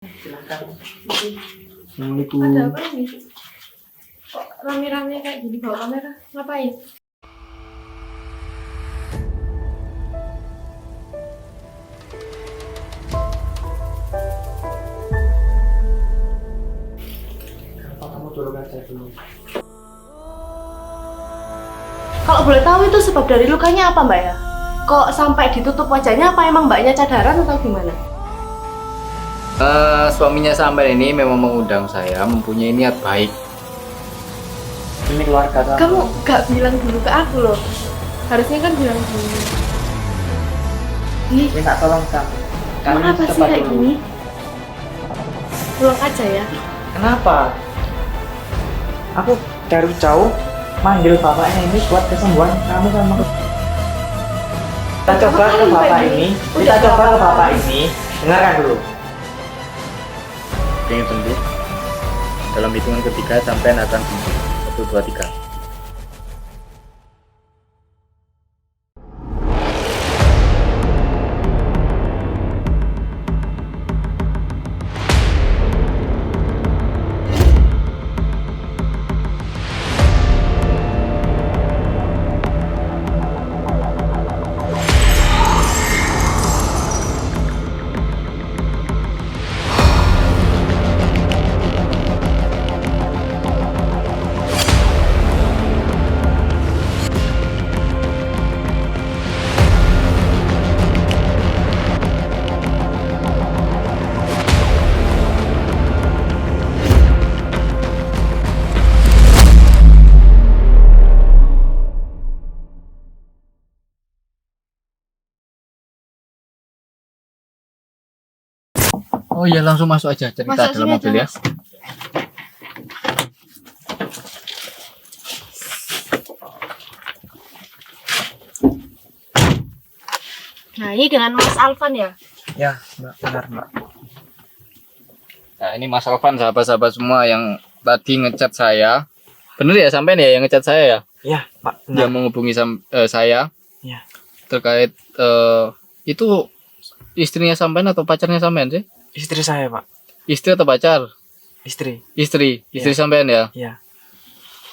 Silakan. Assalamualaikum. Ada apa ini? Kok rame-rame kayak gini bawa kamera? Ngapain? Apa kamu tolong aja dulu? Kalau boleh tahu itu sebab dari lukanya apa mbak ya? Kok sampai ditutup wajahnya, apa emang mbaknya cadaran atau gimana? Suaminya Sampen ini memang mengundang saya, mempunyai niat baik. Ini keluarga Kamu gak bilang dulu ke aku loh. Harusnya kan bilang dulu. Ih, minta tolong kamu. kenapa sih kayak gini? Pulang aja ya. Kenapa? Aku dari jauh manggil bapaknya ini buat kesembuhan kamu sama kita coba ke bapak ini. Kita coba ke bapak ini. Dengarkan dulu. Yang tentu dalam hitungan ketiga Sampen akan sembuh. 1, 2, 3. Oh iya, langsung masuk aja cerita Masuk dalam sini mobil aja, ya. Mas. Nah, ini dengan Mas Alvan ya? Ya, Mbak, benar, Mbak. Nah, ini Mas Alvan, sahabat-sahabat semua yang tadi ngechat saya. Bener ya Sampen ya yang ngechat saya ya? Ya, Pak, Dia benar. menghubungi saya Ya. terkait itu istrinya Sampen atau pacarnya Sampen sih? Istri saya, Pak. Istri atau pacar? Istri. Istri Ya. Sampean ya? Ya.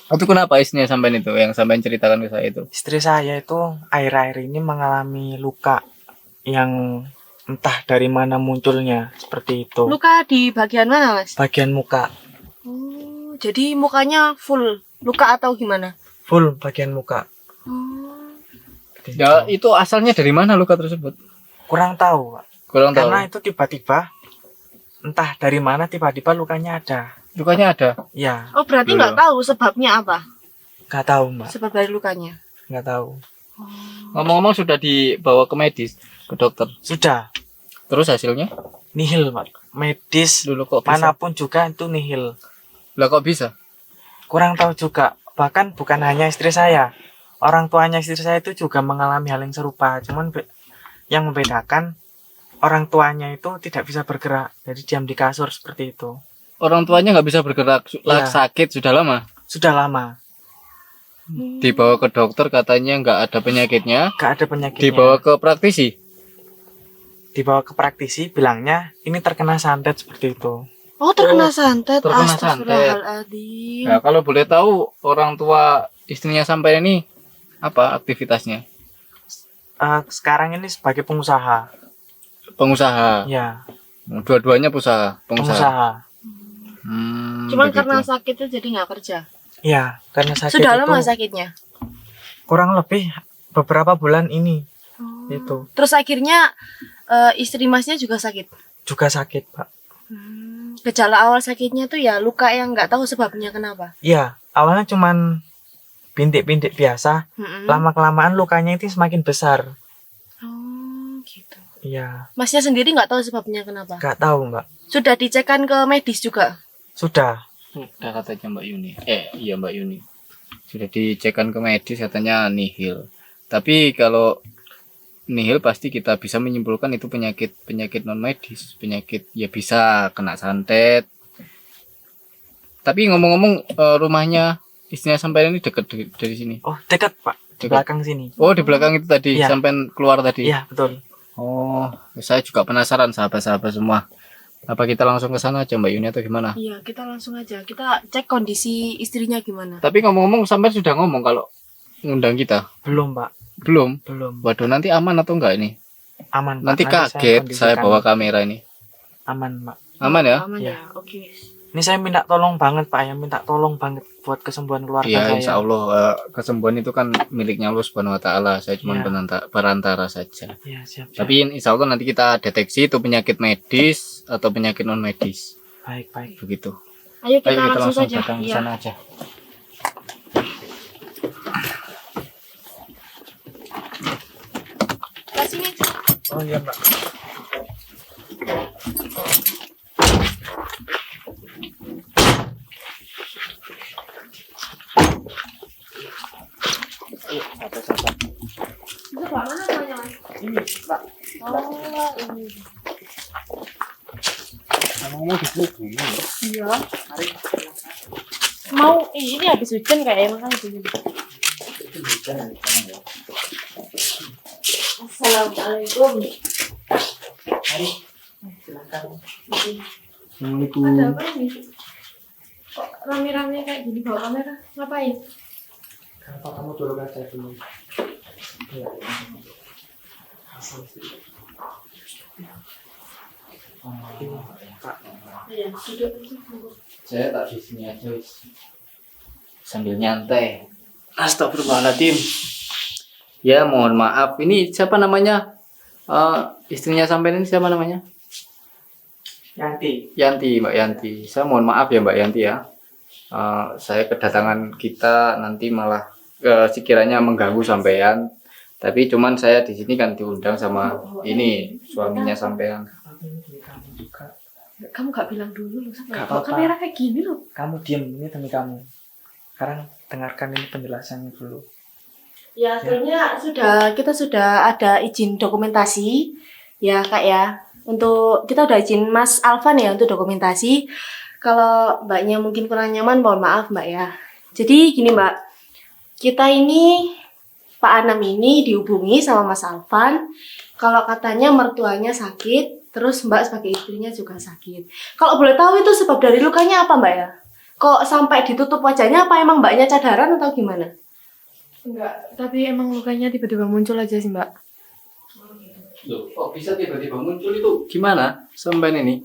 Itu kenapa istrinya Sampean itu yang Sampean ceritakan ke saya itu? Istri saya itu akhir-akhir ini mengalami luka yang entah dari mana munculnya seperti itu. Luka di bagian mana, Mas? Bagian muka, Oh, jadi mukanya full luka atau gimana? full bagian muka. Oh. Seperti Ya, itu. itu asalnya dari mana luka tersebut? Kurang tahu, Pak. Kurang tahu. Karena itu tiba-tiba entah dari mana tiba-tiba lukanya ada. Lukanya ada. Ya, Oh, berarti Loh. nggak tahu sebabnya apa? nggak tahu, Mbak. Sebab dari lukanya. Nggak tahu. Ngomong-ngomong sudah dibawa ke medis, ke dokter. Sudah Terus hasilnya? nihil, Pak. Medis Dulu kok bisa? manapun juga itu nihil. Lah kok bisa? Kurang tahu juga. Bahkan bukan hanya istri saya. Orang tuanya istri saya itu juga mengalami hal yang serupa. Cuman yang membedakan orang tuanya itu tidak bisa bergerak. Jadi diam di kasur seperti itu. Orang tuanya nggak bisa bergerak, Iya. sakit sudah lama. Sudah lama. Dibawa ke dokter katanya nggak ada penyakitnya. Gak ada penyakitnya. Dibawa ke praktisi. Dibawa ke praktisi, bilangnya ini terkena santet seperti itu. Oh, terkena santet. terkena santet. Astagfirullahaladzim. Nah, kalau boleh tahu orang tua istrinya sampai ini apa aktivitasnya? Sekarang ini sebagai pengusaha. Pengusaha. Ya, Dua-duanya pengusaha. pengusaha. Cuman Begitu. karena sakitnya jadi nggak kerja. Ya, karena sakit Sudah itu lama sakitnya. kurang lebih beberapa bulan ini Oh. itu Terus akhirnya istri Masnya juga sakit. juga sakit, Pak. Gejala awal sakitnya tuh ya luka yang nggak tahu sebabnya kenapa. Iya, awalnya cuman bintik-bintik biasa, Mm-mm. lama-kelamaan lukanya itu semakin besar. Oh, gitu. Iya, Masnya sendiri nggak tahu sebabnya kenapa. gak tahu, Mbak. Sudah dicekkan ke medis juga. Sudah. Sudah katanya Mbak Yuni. Iya Mbak Yuni. Sudah dicekkan ke medis katanya nihil. Tapi kalau nihil pasti kita bisa menyimpulkan itu penyakit non medis, penyakit ya bisa kena santet. Tapi ngomong-ngomong rumahnya istrinya sampai ini dekat dari sini. Oh, dekat, Pak. Di Dekat. belakang sini. Oh di belakang itu tadi Iya. sampai keluar tadi. Iya, betul. Oh saya juga penasaran sahabat-sahabat semua. Apa kita langsung ke sana aja Mbak Yuni atau gimana? Iya, kita langsung aja. Kita cek kondisi istrinya gimana. Tapi ngomong-ngomong sampai sudah ngomong kalau ngundang kita? Belum, Pak. Belum? Belum. Waduh, nanti aman atau enggak ini? Aman, Pak. Nanti kaget saya kondisikan bawa kamera ini. aman, Pak. Aman ya? Aman Iya. ya. Oke. Ini saya minta tolong banget, Pak. Ya, minta tolong banget buat kesembuhan keluarga Iya, saya. insya Allah kesembuhan itu kan miliknya Allah Subhanahu Wa Taala. Saya cuma Iya. perantara saja. Iya, siap, siap. Tapi insya Allah nanti kita deteksi itu penyakit medis atau penyakit non medis. Baik, baik. Begitu. Ayo kita, Ayo kita langsung langsung saja. datang ke Iya. sana aja. Ke sini. Oh iya, Mbak. Itu Pak, mana namanya, Mas? Ini, Mbak. Oh, ini. Ngomong di sini. Iya. Mau ini habis hujan kayak makanya begini. Assalamualaikum. Assalamualaikum. Ada apa ini? Kok rame-rame kayak gini bawa kamera? Ngapain? Kenapa kamu dulu aja dulu? Iya, duduk. Saya tak di sini aja wis. Sambil nyantai. Astagfirullahaladzim. Ya mohon maaf. Ini siapa namanya? Istrinya sampean ini siapa namanya? Yanti. Yanti, Mbak Yanti. Saya mohon maaf ya Mbak Yanti ya. Saya kedatangan kita nanti malah sekiranya mengganggu sampean. Tapi cuman saya di sini kan diundang sama ini suaminya sampean. Kamu juga. Kamu gak bilang dulu loh sama Gak bawa apa-apa. kamera kayak gini loh. Kamu diam, ini demi kamu. Sekarang dengarkan ini penjelasannya dulu. Ya, akhirnya kita sudah ada izin dokumentasi ya Kak ya. Untuk kita udah izin Mas Alvan ya untuk dokumentasi. Kalau Mbaknya mungkin kurang nyaman, mohon maaf Mbak ya. Jadi gini Mbak, kita ini Pak Anam ini dihubungi sama Mas Alvan. Kalau katanya mertuanya sakit, terus Mbak sebagai istrinya juga sakit. Kalau boleh tahu itu sebab dari lukanya apa Mbak ya? Kok sampai ditutup wajahnya, apa emang Mbaknya cadaran atau gimana? Enggak, tapi emang lukanya tiba-tiba muncul aja sih Mbak. Loh, kok bisa tiba-tiba muncul itu gimana sampean ini?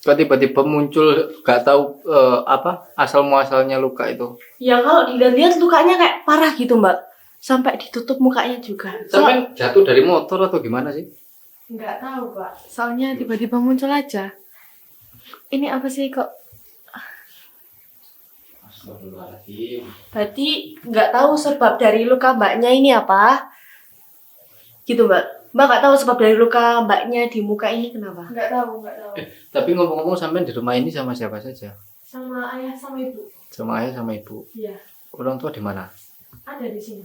Kok tiba-tiba muncul gak tahu apa asal muasalnya luka itu? Ya kalau dilihat lukanya kayak parah gitu Mbak. Sampai ditutup mukanya juga. Sampean jatuh dari motor atau gimana sih? Enggak tahu Pak. Soalnya tiba-tiba muncul aja. Ini apa sih kok? Astagfirullahaladzim. Berarti nggak tahu sebab dari luka Mbaknya ini apa? Gitu Mbak. Mbak nggak tahu sebab dari luka Mbaknya di muka ini kenapa? Enggak tahu, enggak tahu. Tapi ngomong-ngomong sampean di rumah ini sama siapa saja? Sama ayah sama ibu. Sama ayah sama ibu. Iya, Orang tua di mana? ada di sini.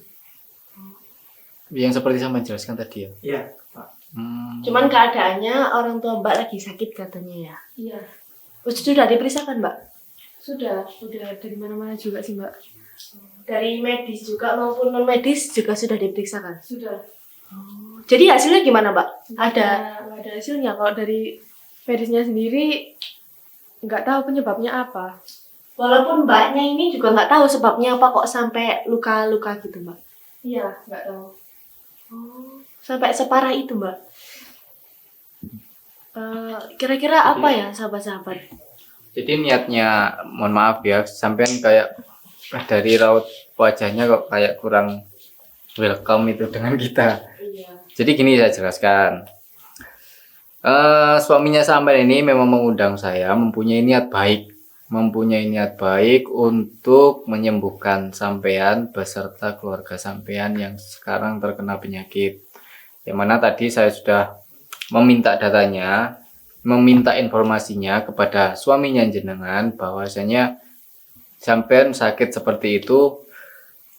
Yang seperti sampean jelaskan tadi ya. Iya. Cuman keadaannya orang tua Mbak lagi sakit katanya ya. Iya, Sudah diperiksakan Mbak? sudah dari mana-mana juga sih Mbak. Dari medis juga maupun non medis juga sudah diperiksakan. Sudah. Jadi hasilnya gimana Mbak? Ada. Nggak ada hasilnya. Kalau dari medisnya sendiri nggak tahu penyebabnya apa. Walaupun Mbaknya ini juga nggak tahu sebabnya apa kok sampai luka-luka gitu Mbak. Iya, nggak tahu. Sampai separah itu Mbak. Kira-kira apa ya sahabat-sahabat? Jadi niatnya, mohon maaf ya, sampean kayak dari raut wajahnya kok kayak kurang welcome itu dengan kita. Iya. Jadi gini saya jelaskan. Suaminya sampean ini memang mengundang saya, mempunyai niat baik untuk menyembuhkan sampean beserta keluarga sampean yang sekarang terkena penyakit. Yang mana tadi saya sudah meminta datanya, meminta informasinya kepada suaminya jenengan bahwasanya sampean sakit seperti itu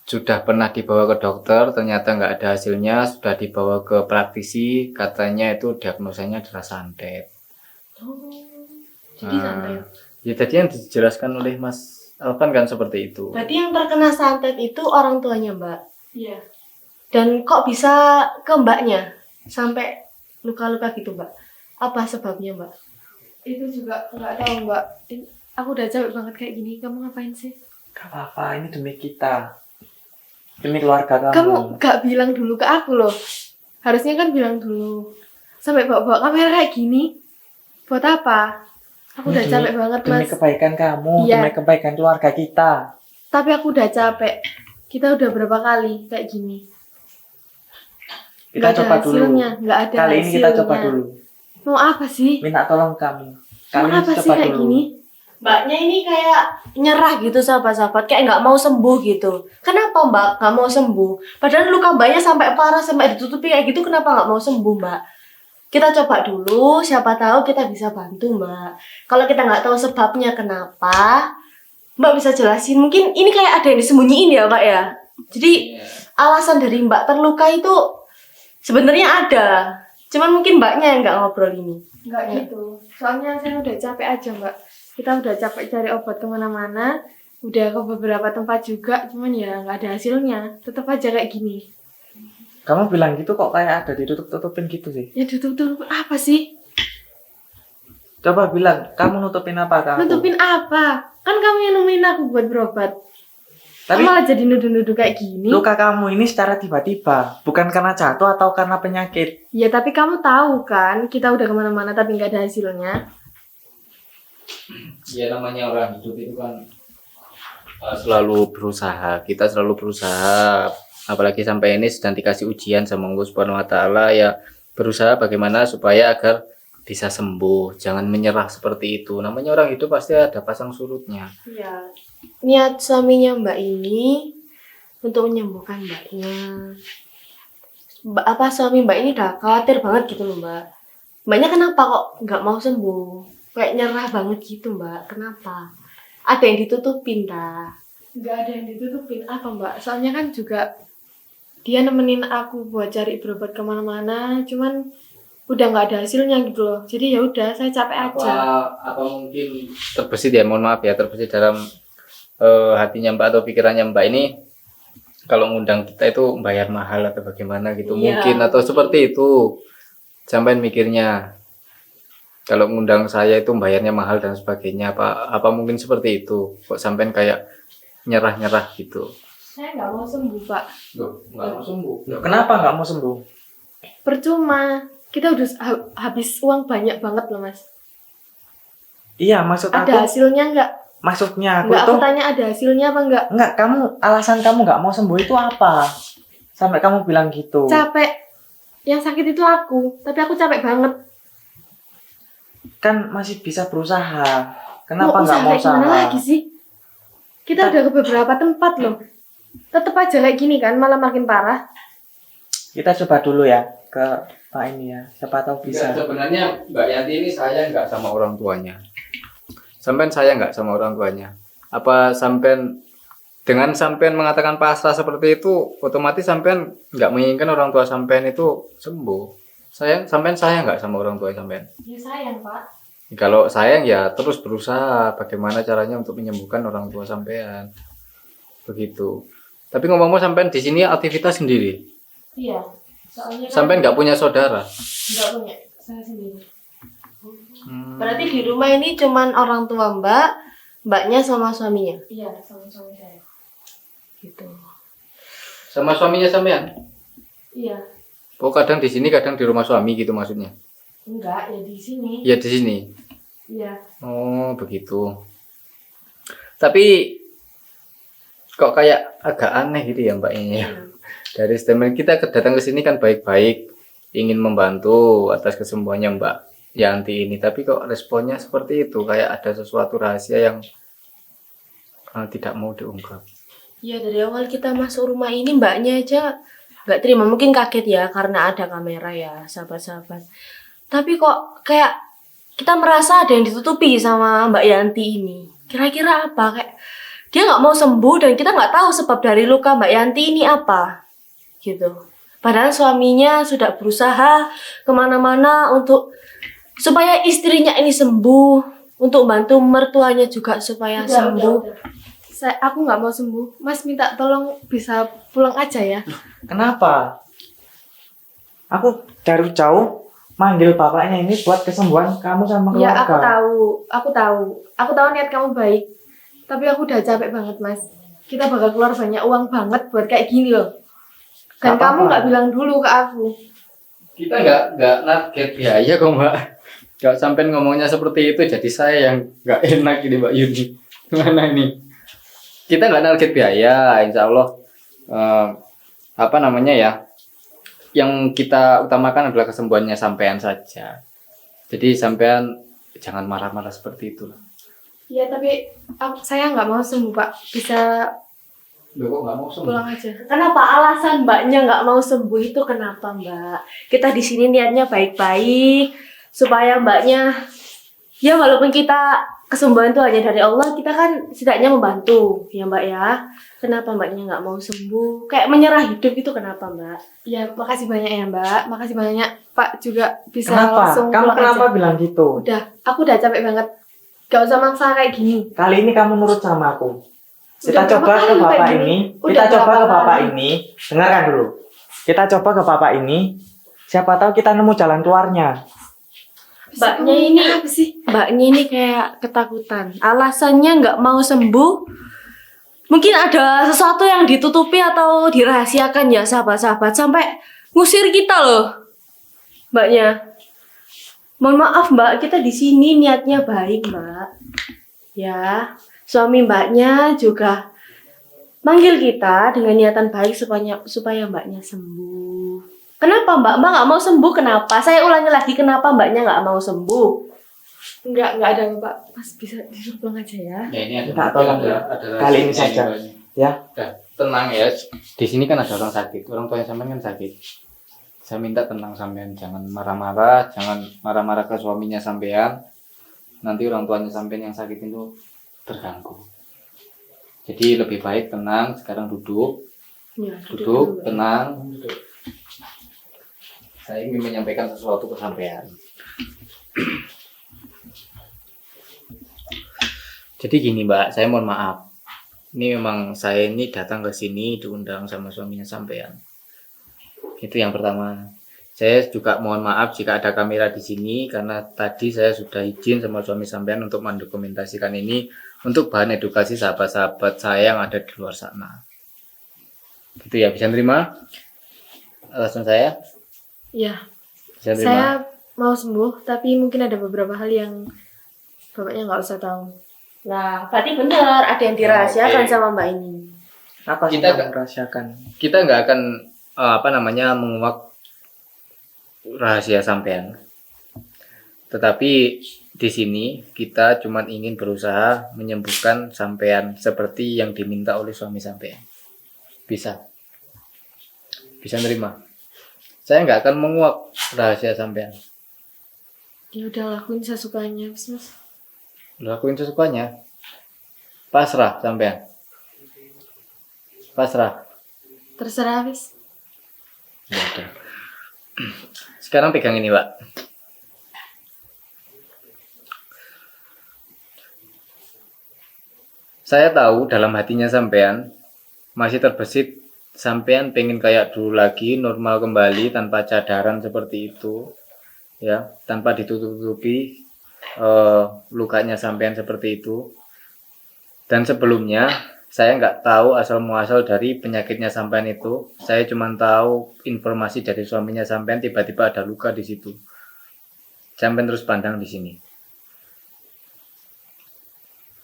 sudah pernah dibawa ke dokter, ternyata nggak ada hasilnya, sudah dibawa ke praktisi, katanya itu diagnosanya adalah santet. Jadi santet. Ya tadi yang dijelaskan oleh Mas Alvan kan seperti itu. Berarti yang terkena santet itu orang tuanya Mbak. Iya. Dan kok bisa ke Mbaknya sampai luka-luka gitu Mbak? Apa sebabnya Mbak? itu juga nggak tahu Mbak. Aku udah capek banget kayak gini. Kamu ngapain sih? Gak apa-apa, ini demi kita. Demi keluarga kamu. Kamu gak bilang dulu ke aku loh. Harusnya kan bilang dulu. Sampai bawa-bawa kamera kayak gini. Buat apa? Aku udah Ini capek banget demi Mas. kebaikan kamu, Iya. demi kebaikan keluarga kita. Tapi aku udah capek. Kita udah berapa kali kayak gini. Kita Nggak ada coba dulu. hasilnya, nggak ada Kali ini kita coba hasilnya. dulu. Mau apa sih? Minta tolong kamu. Kali Mau ini apa sih coba kayak dulu. gini? Mbaknya ini kayak nyerah gitu sahabat-sahabat, kayak nggak mau sembuh gitu. Kenapa Mbak nggak mau sembuh? Padahal luka Mbaknya sampai parah, sampai ditutupi kayak gitu, kenapa nggak mau sembuh Mbak? Kita coba dulu, siapa tahu kita bisa bantu Mbak. Kalau kita nggak tahu sebabnya kenapa, Mbak bisa jelasin. Mungkin ini kayak ada yang disembunyiin ya Mbak ya. Jadi alasan dari Mbak terluka itu sebenarnya ada. Cuman mungkin Mbaknya yang nggak ngobrol ini. Nggak gitu. Soalnya saya udah capek aja Mbak. Kita udah capek cari obat kemana-mana. Udah ke beberapa tempat juga. Cuman ya nggak ada hasilnya. Tetap aja kayak gini. Kamu bilang gitu kok kayak ada ditutup-tutupin gitu sih. Ya tutup-tutup apa sih? Coba bilang, kamu nutupin apa ke aku? Nutupin apa? Kan kamu yang nemuin aku buat berobat. Tapi Malah jadi nuduh-nuduh kayak gini. luka kamu ini secara tiba-tiba, bukan karena jatuh atau karena penyakit. Ya tapi kamu tahu kan, kita udah kemana-mana tapi nggak ada hasilnya. Ya namanya orang hidup itu kan selalu berusaha. Kita selalu berusaha. Apalagi sampai ini sedang dikasih ujian sama Allah Subhanahu Wa Taala, ya berusaha bagaimana supaya agar bisa sembuh. Jangan menyerah seperti itu. Namanya orang hidup pasti ada pasang surutnya. Iya. Niat suaminya Mbak ini untuk menyembuhkan Mbaknya. Apa suami Mbak ini udah khawatir banget gitu loh Mbak. Mbaknya kenapa kok nggak mau sembuh? Kayak nyerah banget gitu Mbak. Kenapa? Ada yang ditutupin dah. Nggak ada yang ditutupin apa Mbak? Soalnya kan juga dia nemenin aku buat cari berobat kemana-mana, cuman udah nggak ada hasilnya gitu loh. Jadi ya udah, saya capek aja. Apa mungkin terbesit ya, mohon maaf ya, terbesit dalam hatinya Mbak atau pikirannya Mbak ini kalau ngundang kita itu bayar mahal atau bagaimana gitu. Iya. Mungkin atau seperti itu sampai mikirnya kalau ngundang saya itu bayarnya mahal dan sebagainya, apa mungkin seperti itu kok sampai kayak nyerah gitu. Saya nggak mau sembuh Pak. Loh, nggak mau sembuh. Loh, kenapa nggak mau sembuh? Percuma. Kita udah habis uang banyak banget loh Mas. Iya, maksud aku, Ada hasilnya nggak? maksudnya aku Nggak, aku tuh tanya ada hasilnya apa nggak? enggak, alasan kamu nggak mau sembuh itu apa? Sampai kamu bilang gitu. Capek. Yang sakit itu aku, tapi aku capek banget. Kan masih bisa berusaha. Kenapa Mau nggak mau kayak gimana usaha? lagi sih? Kita udah ke beberapa tempat loh. Tetep aja kayak gini kan, malah makin parah. Kita coba dulu ya ke Pak ini ya. Siapa tahu bisa. Enggak, sebenarnya Mbak Yanti ini saya nggak sama orang tuanya. Sampai saya nggak sama orang tuanya. Apa sampai dengan sampean mengatakan pasrah seperti itu, otomatis sampean nggak menginginkan orang tua sampean itu sembuh. Sampean saya nggak sama orang tua sampean. Ya sayang Pak. Kalau sayang ya terus berusaha bagaimana caranya untuk menyembuhkan orang tua sampean. Begitu. Tapi ngomong-ngomong sampean di sini aktivitas sendiri. Iya. Soalnya kan Sampean nggak punya saudara. nggak punya, saya sendiri. Berarti di rumah ini cuman orang tua Mbaknya sama suaminya. Iya, sama suami saya. Gitu. Sama suaminya sampean? Iya. Oh, kadang di sini, kadang di rumah suami gitu maksudnya. Enggak, ya di sini. Ya di sini. Iya. Oh, begitu. Tapi kok kayak agak aneh gitu ya Mbak ini ya. Dari statement kita datang ke sini kan baik-baik, ingin membantu atas kesembuhannya Mbak Yanti ini, tapi kok responnya seperti itu, kayak ada sesuatu rahasia yang tidak mau diungkap. Ya dari awal kita masuk rumah ini Mbaknya aja nggak terima. Mungkin kaget ya karena ada kamera ya sahabat-sahabat. Tapi kok kayak kita merasa ada yang ditutupi sama Mbak Yanti ini. Kira-kira apa? Kayak dia nggak mau sembuh dan kita nggak tahu sebab dari luka Mbak Yanti ini apa. Gitu. Padahal suaminya sudah berusaha kemana-mana untuk supaya istrinya ini sembuh, untuk bantu mertuanya juga supaya sembuh. Aku nggak mau sembuh. Mas minta tolong bisa pulang aja ya. Kenapa? Aku dari jauh manggil bapaknya ini buat kesembuhan kamu sama Ya keluarga. aku tahu niat kamu baik. Tapi aku udah capek banget mas. Kita bakal keluar banyak uang banget buat kayak gini loh. Dan Gak kamu apa-apa. nggak bilang dulu ke aku. Kita nggak target biaya kok Mbak. Nggak sampai ngomongnya seperti itu, jadi saya yang nggak enak ini Mbak Yuni. Gimana ini? Kita nggak target biaya, insya Allah. Apa namanya ya? Yang kita utamakan adalah kesembuhannya sampean saja. Jadi sampean jangan marah-marah seperti itu. Ya tapi saya nggak mau sembuh pak. Bisa Loh kok nggak mau sembuh? pulang aja. Kenapa alasan mbaknya nggak mau sembuh itu kenapa mbak? Kita di sini niatnya baik-baik supaya mbaknya ya walaupun kita kesembuhan itu hanya dari Allah, kita kan setidaknya membantu ya mbak ya. Kenapa mbaknya nggak mau sembuh? Kayak menyerah hidup itu kenapa mbak? Ya makasih banyak ya mbak. Makasih banyak pak juga bisa Kenapa? langsung Kamu pulang kenapa aja. bilang gitu? Aku udah capek banget. Gak usah maksa kayak gini. Kali ini kamu nurut sama aku. Kita Udah coba berapa ke kali bapak kayak ini. gini? Kita Udah coba berapa ke bapak kali? ini. Dengarkan dulu. Kita coba ke bapak ini. Siapa tahu kita nemu jalan keluarnya. Mbaknya ini apa sih? Mbaknya ini kayak ketakutan. Alasannya nggak mau sembuh. Mungkin ada sesuatu yang ditutupi atau dirahasiakan ya sahabat-sahabat sampai ngusir kita loh. Mbaknya. Mohon maaf Mbak, kita di sini niatnya baik Mbak. Ya, suami Mbaknya juga manggil kita dengan niatan baik supaya Mbaknya sembuh. Kenapa Mbak? Mbak nggak mau sembuh kenapa? Saya ulangi lagi kenapa Mbaknya nggak mau sembuh? Enggak ada pak. Mas bisa disuruh pulang aja ya. Ya ini ada Minta tolong ya. Kali ini saja. Ya. Udah, tenang ya. Di sini kan ada orang sakit. Orang tuanya sampean kan sakit. Saya minta tenang sampean, jangan marah-marah, jangan marah-marah ke suaminya sampean. Nanti orang tuanya sampean yang sakit itu terganggu. Jadi lebih baik tenang, sekarang duduk, Ya, duduk, tenang, duduk. Saya ingin menyampaikan sesuatu ke sampean. Jadi gini Mbak, saya mohon maaf. Ini memang saya ini datang ke sini diundang sama suaminya sampean. Itu yang pertama. Saya juga mohon maaf jika ada kamera di sini karena tadi saya sudah izin sama suami sampean untuk mendokumentasikan ini untuk bahan edukasi sahabat-sahabat saya yang ada di luar sana. Gitu ya, bisa nerima alasan saya? Iya. Bisa nerima. Saya mau sembuh tapi mungkin ada beberapa hal yang bapaknya nggak usah tahu. Nah, berarti benar ada yang dirahasiakan Oke. sama Mbak ini. Apa sih Kita yang merahasiakan? Kita nggak akan menguak rahasia sampean. Tetapi di sini kita cuma ingin berusaha menyembuhkan sampean seperti yang diminta oleh suami sampean. Bisa nerima. Saya nggak akan menguak rahasia sampean. Ya udah lakuin sesukanya mas. Lakuin sesukanya. Pasrah sampean. Pasrah. Terserah wis. Ya udah. Sekarang pegang ini, Pak. Saya tahu dalam hatinya sampean masih terbesit sampean pengen kayak dulu lagi, normal kembali tanpa cadaran seperti itu. Ya, tanpa ditutup-tutupi lukanya sampean seperti itu. Dan sebelumnya saya nggak tahu asal muasal dari penyakitnya sampean itu. Saya cuma tahu informasi dari suaminya sampean tiba-tiba ada luka di situ. Sampean terus pandang di sini.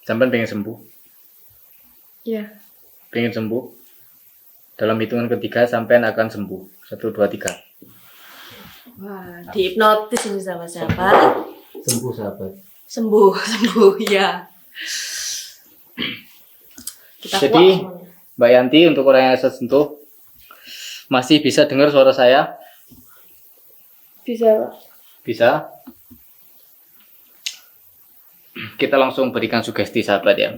Sampean pengen sembuh, Iya. pengen sembuh. Dalam hitungan ketiga sampean akan sembuh. 1, 2, 3. Wah, dihipnotis ini sahabat-sahabat. Sembuh sahabat. Sembuh ya. Kita Jadi, kuat semuanya. Mbak Yanti untuk orang yang saya sentuh masih bisa dengar suara saya? Bisa. Bisa. Kita langsung berikan sugesti sahabat ya.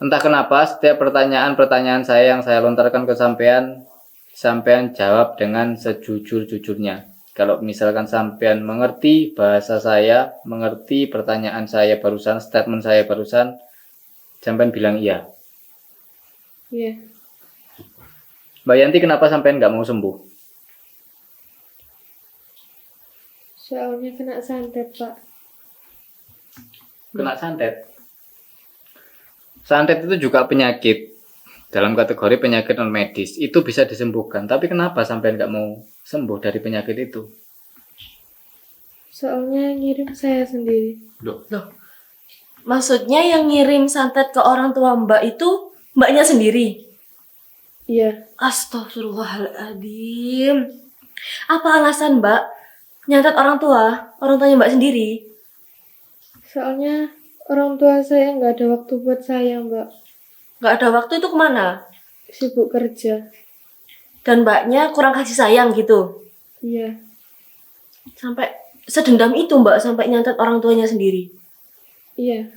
Entah kenapa setiap pertanyaan-pertanyaan saya yang saya lontarkan ke sampean, sampean jawab dengan sejujur-jujurnya. Kalau misalkan sampean mengerti bahasa saya, mengerti pertanyaan saya barusan, statement saya barusan, sampean bilang iya. Iya. Mbak Yanti kenapa sampean nggak mau sembuh? Soalnya kena santet, Pak. Kena santet. Santet itu juga penyakit dalam kategori penyakit non medis. Itu bisa disembuhkan. Tapi kenapa sampai nggak mau sembuh dari penyakit itu? Soalnya ngirim saya sendiri. Loh, Maksudnya yang ngirim santet ke orang tua Mbak itu Mbaknya sendiri? Iya. Astagfirullahaladzim. Apa alasan Mbak nyantet orang tuanya Mbak sendiri? Soalnya orang tua saya nggak ada waktu buat saya, Mbak. Nggak ada waktu itu kemana? Sibuk kerja. Dan Mbaknya kurang kasih sayang gitu? Iya. Sampai sedendam itu Mbak sampai nyantet orang tuanya sendiri? Iya.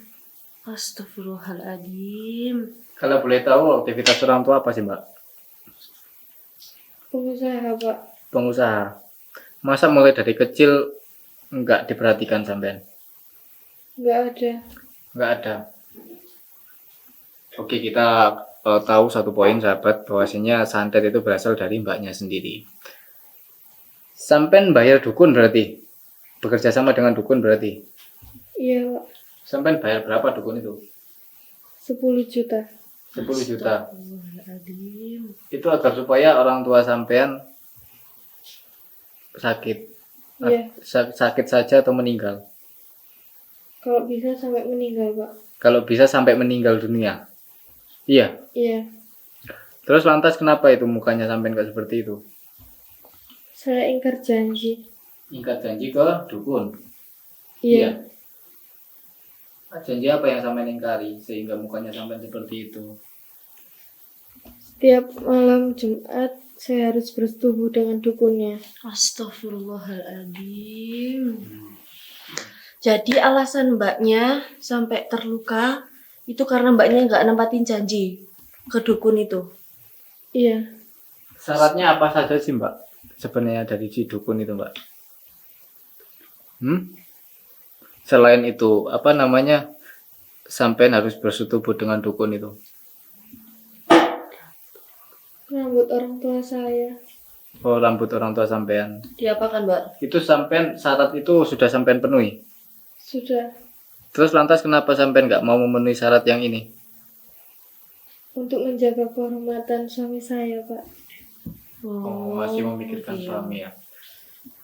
Astagfirullahaladzim. kalau boleh tahu aktivitas orang tua apa sih, Mbak? Pengusaha, Pak. Pengusaha. Masa mulai dari kecil nggak diperhatikan sampean? Nggak ada. Nggak ada. Oke, kita tahu satu poin sahabat bahwasanya santet itu berasal dari mbaknya sendiri. Sampean bayar dukun berarti? Bekerja sama dengan dukun berarti? Iya, Pak. Sampean bayar berapa dukun itu? 10 juta. 10 juta. Astagfirullahaladzim. Itu agar supaya orang tua sampean sakit. Iya. Sakit saja atau meninggal. Kalau bisa sampai meninggal, Pak. Kalau bisa sampai meninggal dunia. Iya. Iya. Terus lantas kenapa itu mukanya sampean nggak seperti itu? Saya ingkar janji. Ingkar janji ke dukun. Iya. Janji apa yang sampean ingkari sehingga mukanya sampean seperti itu? Setiap malam Jumat saya harus bersetubuh dengan dukunnya. Astagfirullahaladzim. Jadi alasan Mbaknya sampai terluka itu karena Mbaknya nggak nempatin janji ke dukun itu. Iya. Syaratnya apa saja sih, Mbak? Sebenarnya dari si dukun itu, Mbak. Selain itu, apa namanya? Sampean harus bersetubuh dengan dukun itu. Rambut orang tua saya. Oh, rambut orang tua sampean. Diapakan Mbak? Itu sampean syarat itu sudah sampean penuhi. Sudah. Terus lantas kenapa sampean nggak mau memenuhi syarat yang ini? Untuk menjaga kehormatan suami saya, Pak. Masih memikirkan iya. suami ya.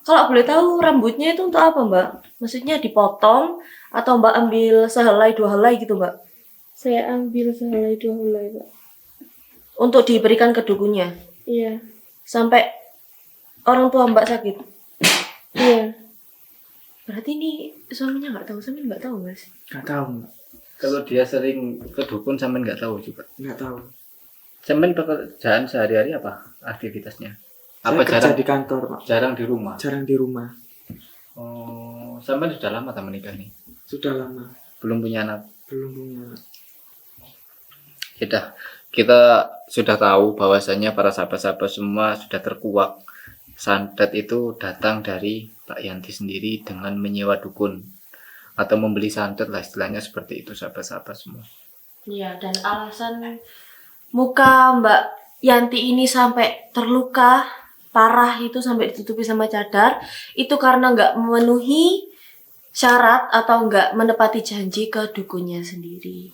Kalau boleh tahu rambutnya itu untuk apa Mbak? Maksudnya dipotong atau Mbak ambil sehelai dua helai gitu Mbak? Saya ambil sehelai 2 helai, Pak. Untuk diberikan ke dukunnya? Iya. Sampai orang tua Mbak sakit? Iya. Berarti ini suaminya nggak tahu, sampean nggak tahu Mas? Nggak tahu, Mbak. Kalau dia sering ke dukun sampean nggak tahu juga. Nggak tahu. Sampean pekerjaan sehari-hari apa aktivitasnya? Saya Apa kerja jarang di kantor, Pak. jarang di rumah? Jarang di rumah. Oh, sampean sudah lama tak menikah nih? Sudah lama. Belum punya anak? Belum punya. Kita sudah tahu bahwasanya para sahabat-sahabat semua sudah terkuak. Santet itu datang dari Pak Yanti sendiri dengan menyewa dukun atau membeli santet lah, istilahnya seperti itu sahabat-sahabat semua. Iya, dan alasan muka Mbak Yanti ini sampai terluka parah itu sampai ditutupi sama cadar itu karena nggak memenuhi syarat atau nggak menepati janji ke dukunnya sendiri.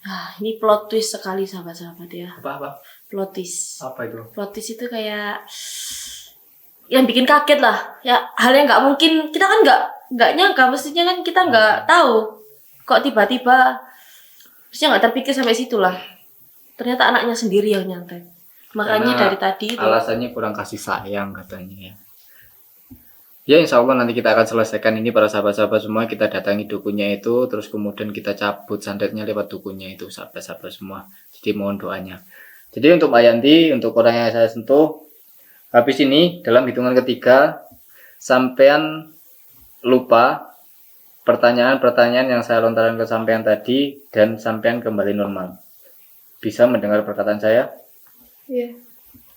Ini plot twist sekali sahabat-sahabat ya. Apa? Plot twist. Apa itu? Plot twist itu kayak yang bikin kaget lah. Ya hal yang nggak mungkin, kita kan nggak nyangka, mestinya kan kita nggak tahu kok tiba-tiba, mestinya nggak terpikir sampai situ lah. Ternyata anaknya sendiri yang nyantet. Makanya Karena dari tadi itu alasannya kurang kasih sayang katanya ya. Ya insya Allah nanti kita akan selesaikan ini para sahabat-sahabat semua. Kita datangi dukunnya itu, terus kemudian kita cabut santetnya lewat dukunnya itu sahabat-sahabat semua. Jadi mohon doanya. Jadi untuk Mbak Yanti, untuk orang yang saya sentuh, habis ini dalam hitungan ketiga sampean lupa pertanyaan-pertanyaan yang saya lontarkan ke sampean tadi dan sampean kembali normal. Bisa mendengar perkataan saya? Iya.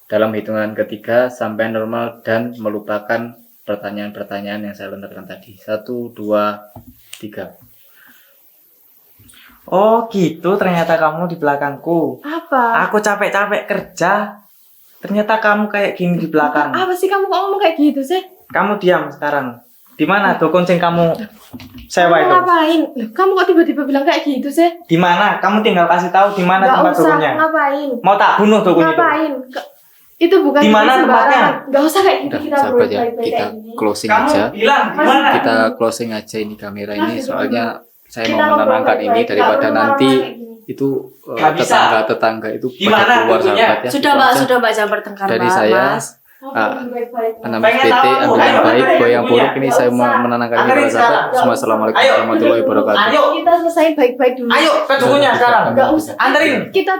Dalam hitungan ketiga sampai normal dan melupakan pertanyaan-pertanyaan yang saya lontarkan tadi. 1, 2, 3. Oh gitu, ternyata kamu di belakangku. Apa? Aku capek-capek kerja. Ternyata kamu kayak gini di belakang. Apa sih kamu kok ngomong kayak gitu sih? Kamu diam sekarang. Di mana dukun sing kamu sewa Kamu itu? ngapain? Loh, kamu kok tiba-tiba bilang kayak gitu sih? Di mana? Kamu tinggal kasih tahu di mana Nggak tempat usah, dukunnya. ngapain? Mau tak bunuh dukun itu. Ngapain? Itu bukan Di mana dukun sembarangan. tempatnya? Nggak usah kayak gitu, Udah, kita sahabat ya, baik-baik kita kayak gini. closing Kamu aja. bilang di mana? Kita closing aja ini kamera ini, Mas, soalnya saya Kita mau ngobrol menenangkan baik-baik, ini nggak daripada perlu nanti marah-marah kayak gini. itu Nggak bisa. tetangga itu Di pada mana keluar dulunya? sahabat ya. Sudah Itu Mbak, aja. sudah Mbak, jangan bertengkar Dari Mbak, saya, Mas. Ngobrol baik-baik. Enam Pengen PT tahu, ambil yang ayo, baik, ayo, bawa yang ayo, buruk. ayo. Ini saya mau menenangkan Anterin para sahabat. sekarang. Wassalamualaikum Ayo. warahmatullahi wabarakatuh. Ayo, Kita selesaiin baik-baik dulu. ayo ke dukunnya sekarang. Nggak usah. Anterin. Kita